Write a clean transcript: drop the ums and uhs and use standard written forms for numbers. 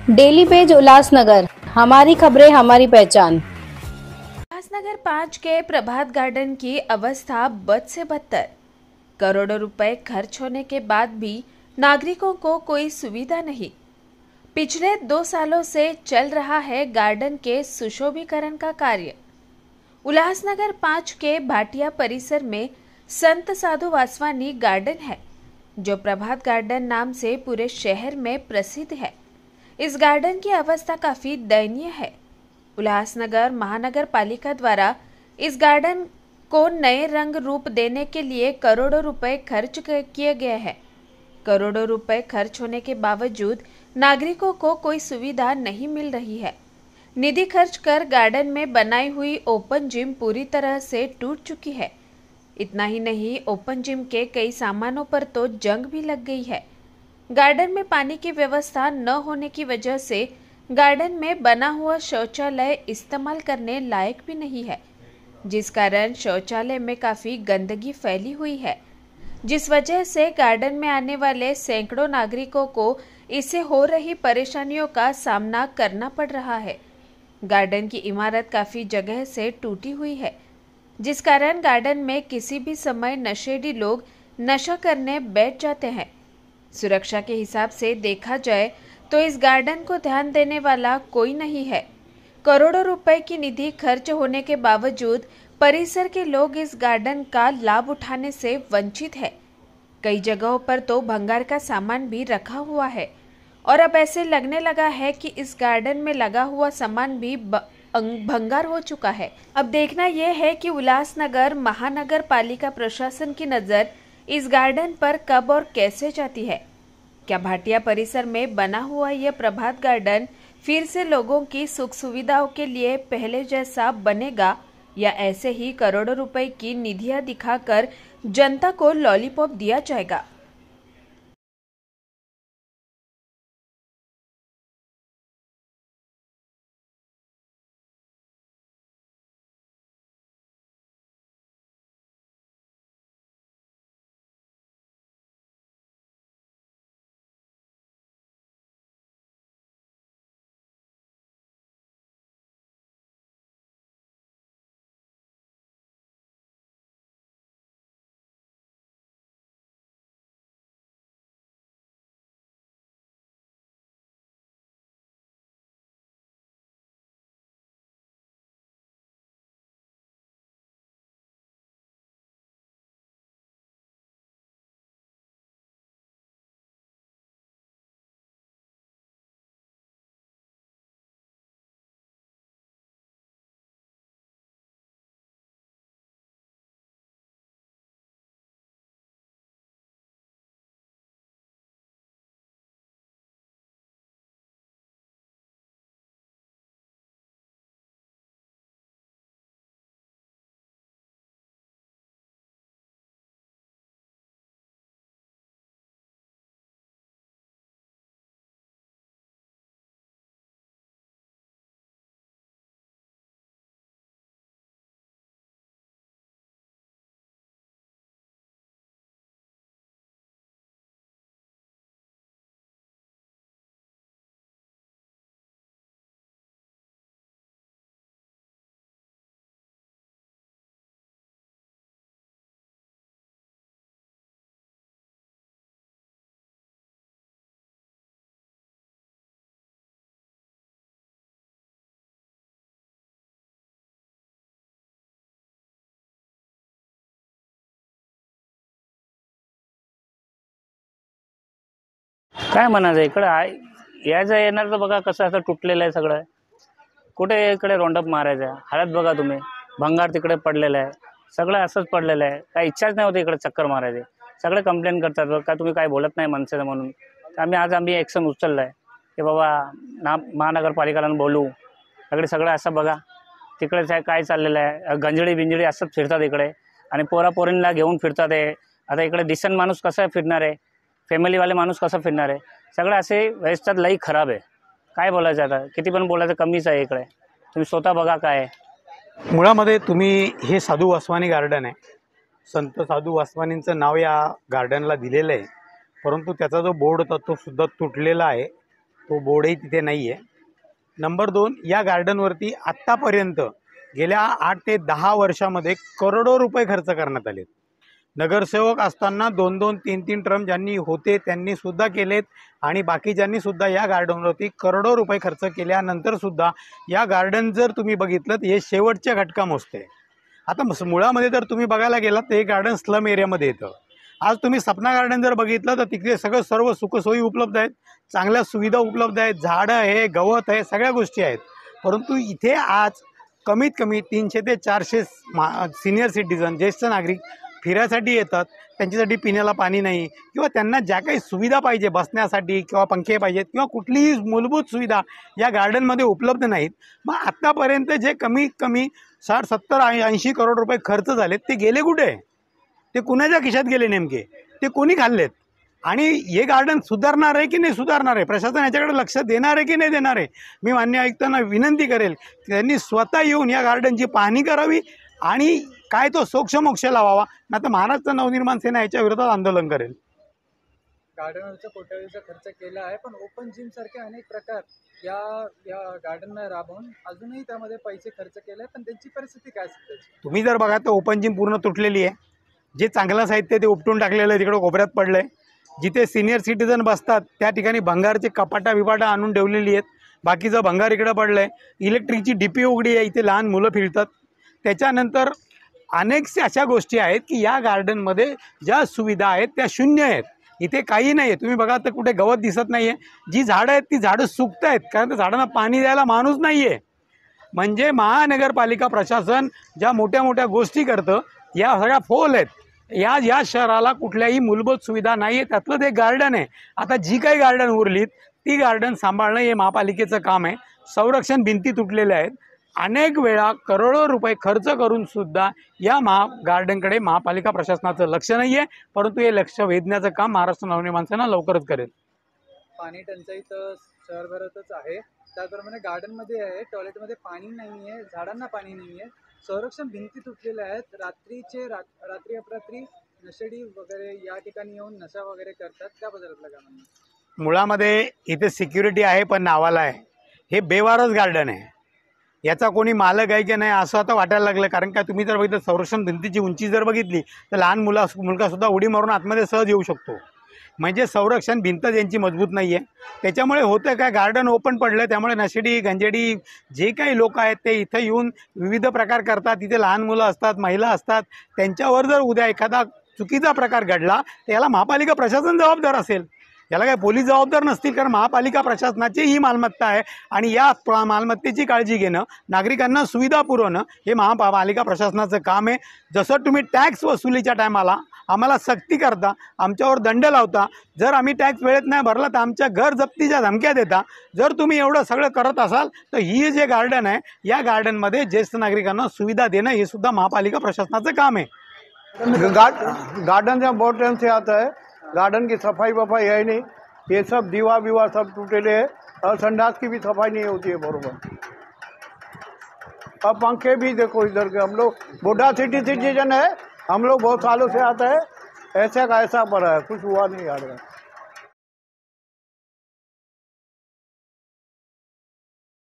Daily page Ulhasnagar, हमारी खबरें हमारी पहचान। उल्लासनगर 5 के प्रभात गार्डन की अवस्था बद से बदतर। करोड़ों रुपए खर्च होने के बाद भी नागरिकों को कोई सुविधा नहीं। पिछले 2 सालों से चल रहा है गार्डन के सुशोभीकरण का कार्य। उल्लासनगर 5 के भाटिया परिसर में संत साधु वासवानी गार्डन है, जो प्रभात गार्डन नाम से पूरे शहर में प्रसिद्ध है। इस गार्डन की अवस्था काफी दयनीय है। उल्लासनगर महानगर पालिका द्वारा इस गार्डन को नए रंग रूप देने के लिए करोड़ों रुपए खर्च किए गए हैं। करोड़ों रुपए खर्च होने के बावजूद नागरिकों को कोई सुविधा नहीं मिल रही है। निधि खर्च कर गार्डन में बनाई हुई ओपन जिम पूरी तरह से टूट चुकी है। इतना ही नहीं, ओपन जिम के कई सामानों पर तो जंग भी लग गई है। गार्डन में पानी की व्यवस्था न होने की वजह से गार्डन में बना हुआ शौचालय इस्तेमाल करने लायक भी नहीं है, जिस कारण शौचालय में काफी गंदगी फैली हुई है, जिस वजह से गार्डन में आने वाले सैकड़ों नागरिकों को इससे हो रही परेशानियों का सामना करना पड़ रहा है। गार्डन की इमारत काफी जगह से टूटी हुई है, जिस कारण गार्डन में किसी भी समय नशेड़ी लोग नशा करने बैठ जाते हैं। सुरक्षा के हिसाब से देखा जाए तो इस गार्डन को ध्यान देने वाला कोई नहीं है। करोड़ों रुपए की निधि खर्च होने के बावजूद परिसर के लोग इस गार्डन का लाभ उठाने से वंचित है। कई जगहों पर तो भंगार का सामान भी रखा हुआ है और अब ऐसे लगने लगा है कि इस गार्डन में लगा हुआ सामान भी भंगार हो चुका है। अब देखना यह है कि उल्लासनगर महानगर पालिका प्रशासन की नजर इस गार्डन पर कब और कैसे जाती है। क्या भाटिया परिसर में बना हुआ यह प्रभात गार्डन फिर से लोगों की सुख सुविधाओं के लिए पहले जैसा बनेगा, या ऐसे ही करोड़ों रुपए की निधियां दिखाकर जनता को लॉलीपॉप दिया जाएगा। काय म्हणायचं इकडं आहे यायचं येणार तर बघा कसं असं तुटलेलं आहे सगळं. कुठे इकडे रोंडप मारायचं हालत बघा तुम्ही, भंगार तिकडे पडलेलं आहे, सगळं असंच पडलेलं आहे. काही इच्छाच नाही होती इकडे चक्कर मारायची. सगळे कंप्लेंट करतात का तुम्ही काय बोलत नाही मनसेचं म्हणून. आम्ही ॲक्शन उचललं आहे की बाबा महानगरपालिकाला बोलू. सगळं असं बघा तिकडे काय चाललेलं आहे, गंजडी बिंजडी असंच फिरतात इकडे आणि पोरींना घेऊन फिरतात. आता इकडे दिसन माणूस कसा फिरणार आहे, फॅमिलीवाले माणूस कसं फिरणार आहे. सगळं असे व्यवस्था लई खराब आहे. काय बोलायचं आता, किती पण बोलायचं कमीच आहे. इकडे तुम्ही स्वतः बघा काय आहे. मुळामध्ये तुम्ही हे साधू वासवानी गार्डन आहे, संत साधू वासवानींचं नाव या गार्डनला दिलेलं आहे, परंतु त्याचा जो बोर्ड होता तो सुद्धा तुटलेला आहे तो बोर्डही तिथे नाही आहे. नंबर 2, या गार्डनवरती आत्तापर्यंत गेल्या 8 ते 10 वर्षामध्ये करोडो रुपये खर्च करण्यात आलेत. नगरसेवक असताना 2-2, 3-3 टर्म ज्यांनी होते त्यांनी सुद्धा केलेत आणि बाकीच्यांनी सुद्धा या गार्डनवरती करोडो रुपये खर्च केल्यानंतर सुद्धा या गार्डन जर तुम्ही बघितलं तर हे शेवटच्या घटका मोजते. आता मुळामध्ये जर तुम्ही बघायला गेलात तर हे गार्डन स्लम एरियामध्ये येतं. आज तुम्ही सपना गार्डन जर बघितलं तर तिकडे सर्व सुखसोयी उपलब्ध आहेत, चांगल्या सुविधा उपलब्ध आहेत, झाडं आहे, गवत आहे, सगळ्या गोष्टी आहेत. परंतु इथे आज कमीत कमी 300 ते 400 सिनियर सिटीजन, ज्येष्ठ नागरिक फिरायसाठी येतात. त्यांच्यासाठी पिण्याला पाणी नाही किंवा त्यांना ज्या काही सुविधा पाहिजे बसण्यासाठी किंवा पंखे पाहिजेत किंवा कुठलीही मूलभूत सुविधा या गार्डनमध्ये उपलब्ध नाहीत. मग आत्तापर्यंत जे कमीत कमी 60, 70, 80 करोड रुपये खर्च झालेत ते गेले कुठे? ते कुणाच्या खिशात गेले नेमके? ते कोणी खाल्लेत? आणि हे गार्डन सुधारणार आहे की नाही सुधारणार आहे? प्रशासन याच्याकडे लक्ष देणार आहे की नाही देणार आहे? मी मान्य आयुक्तांना विनंती करेल की त्यांनी स्वतः येऊन या गार्डनची पाहणी करावी आणि काय तो सोक्षमोक्ष लावावा, नाही तर महाराष्ट्र नवनिर्माण सेना याच्या विरोधात आंदोलन करेल. गार्डनवरचा कोट्यावधीचा खर्च केला आहे, पण ओपन जिम सारखे अनेक प्रकार या गार्डनमध्ये राबवून अजूनही त्यामध्ये पैसे खर्च केले, पण त्यांची परिस्थिती काय असते? तुम्ही जर बघा तर ओपन जिम पूर्ण तुटलेली आहे. जे चांगलं साहित्य ते उपटून टाकलेलं आहे, तिकडे कोपऱ्यात पडलं आहे. जिथे सिनियर सिटीजन बसतात त्या ठिकाणी भंगारचे बिपाटा आणून ठेवलेली आहेत. बाकीचं भंगार इकडं पडलं आहे. इलेक्ट्रिकची डीपी उघडी आहे, इथे लहान मुलं फिरतात. त्याच्यानंतर अनेकशा अशा गोष्टी आहेत की या गार्डनमध्ये ज्या सुविधा आहेत त्या शून्य आहेत. इथे काही नाही आहे. तुम्ही बघा तर कुठे गवत दिसत नाही आहे. जी झाडं आहेत ती झाडं सुकत आहेत, कारण त्या झाडांना पाणी द्यायला माणूस नाही आहे. म्हणजे महानगरपालिका प्रशासन ज्या मोठ्या मोठ्या गोष्टी करतं या सगळ्या फोल आहेत. या शहराला कुठल्याही मूलभूत सुविधा नाही आहे. त्यातलं ते गार्डन आहे. आता जी काही गार्डन उरलीत ती गार्डन सांभाळणं हे महापालिकेचं काम आहे. संरक्षण भिंती तुटलेल्या आहेत. अनेक वेळा करोडो रुपये खर्च करून सुद्धा या गार्डनकडे महापालिका प्रशासनाचं लक्ष नाही आहे. परंतु हे लक्ष वेधण्याचं काम महाराष्ट्र नवनिर्माण सेना लवकरच करेल. पाणी टंचाई तर शहरभरातच आहे, त्याचप्रमाणे गार्डनमध्ये आहे, टॉयलेटमध्ये पाणी नाही आहे, झाडांना पाणी नाही आहे, संरक्षण भिंती तुटलेल्या आहेत. रात्री अपरात्री नशेडी वगैरे या ठिकाणी येऊन नशा वगैरे करतात, त्याबद्दल आपलं काय म्हणणं? मुळामध्ये इथे सिक्युरिटी आहे पण नावाला आहे. हे बेवारस गार्डन आहे. याचा कोणी मालक आहे की नाही असं आता वाटायला लागलं. कारण का तुम्ही जर बघितलं संरक्षण भिंतीची उंची जर बघितली तर लहान मुलगासुद्धा उडी मारून आतमध्ये सहज येऊ शकतो. म्हणजे संरक्षण भिंत यांची मजबूत नाही आहे. त्याच्यामुळे होतं काय, गार्डन ओपन पडलं त्यामुळे नशेडी गंजेडी जे काही लोक आहेत ते इथं येऊन विविध प्रकार करतात. इथे लहान मुलं असतात, महिला असतात. त्यांच्यावर जर उद्या एखादा चुकीचा प्रकार घडला तर याला महापालिका प्रशासन जबाबदार असेल. याला काय पोलीस जबाबदार नसतील, कारण महापालिका प्रशासनाची ही मालमत्ता आहे आणि या मालमत्तेची काळजी घेणं, नागरिकांना सुविधा पुरवणं हे महापालिका प्रशासनाचं काम आहे. जसं तुम्ही टॅक्स वसुलीच्या टायमाला आम्हाला सक्ती करता, आमच्यावर दंड लावता, जर आम्ही टॅक्स वेळेत नाही भरला तर आमच्या घर जप्तीच्या धमक्या देता. जर तुम्ही एवढं सगळं करत असाल तर ही जे गार्डन आहे या गार्डनमध्ये ज्येष्ठ नागरिकांना सुविधा देणं हे सुद्धा महापालिका प्रशासनाचं काम आहे. गार्डन से बहुत टाइम से आता है, गार्डन की सफाई वफाई है नहीं, ये सब दीवार विवार सब टूटेले है और संडास की भी सफाई नहीं होती है बरोबर. अब पंखे भी देखो इधर के, हम लोग बूढ़ा सिटीजन है, हम लोग बहुत सालों से आता है, ऐसा का ऐसा पड़ा है, कुछ हुआ नहीं यार.